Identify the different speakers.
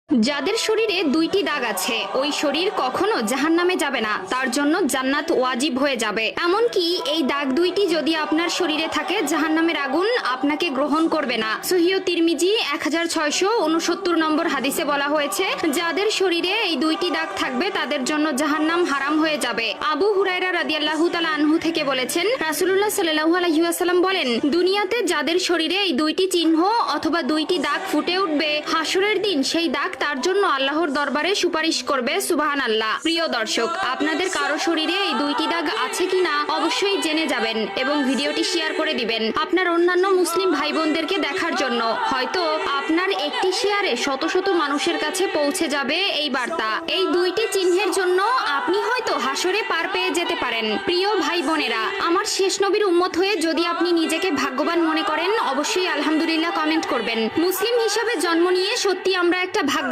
Speaker 1: যাদের শরীরে দুইটি দাগ আছে ওই শরীর কখনো জাহান্নামে যাবে না, তার জন্য জান্নাত ওয়াজিব হয়ে যাবে। এমনকি এই দাগ দুইটি যদি আপনার শরীরে থাকে জাহান্নামের আগুন আপনাকে গ্রহণ করবে না। সহিহ তিরমিজি 1669 নম্বর হাদিসে বলা হয়েছে, যাদের শরীরে এই দুইটি দাগ থাকবে তাদের জন্য জাহান্নাম হারাম হয়ে যাবে। আবু হুরায়রা রাদিয়াল্লাহু তাআলা আনহু থেকে বলেছেন, রাসূলুল্লাহ সাল্লাল্লাহু আলাইহি ওয়াসাল্লাম বলেন, দুনিয়াতে যাদের শরীরে এই দুইটি চিহ্ন অথবা দুইটি দাগ ফুটে উঠবে, হাসরের দিন সেই দাগ তার জন্য আল্লাহর দরবারে সুপারিশ করবে। সুবহানাল্লাহ। প্রিয় দর্শক, আপনাদের কারো শরীরে এই দুইটি দাগ আছে কিনা অবশ্যই জেনে যাবেন এবং ভিডিওটি শেয়ার করে দিবেন আপনার অন্যান্য মুসলিম ভাই বোনদেরকে দেখার জন্য। হয়তো আপনার একটি শেয়ারে শত শত মানুষের কাছে পৌঁছে যাবে এই বার্তা। এই দুইটি চিহ্নের জন্য আপনি হয়তো হাসরে পার পেয়ে যেতে পারেন। প্রিয় ভাই বোনেরা, আমার শেষ নবীর উম্মত হয়ে যদি আপনি নিজেকে ভাগ্যবান মনে করেন অবশ্যই আলহামদুলিল্লাহ কমেন্ট করবেন। মুসলিম হিসাবে জন্ম নিয়ে সত্যি আমরা একটা ভাগ্য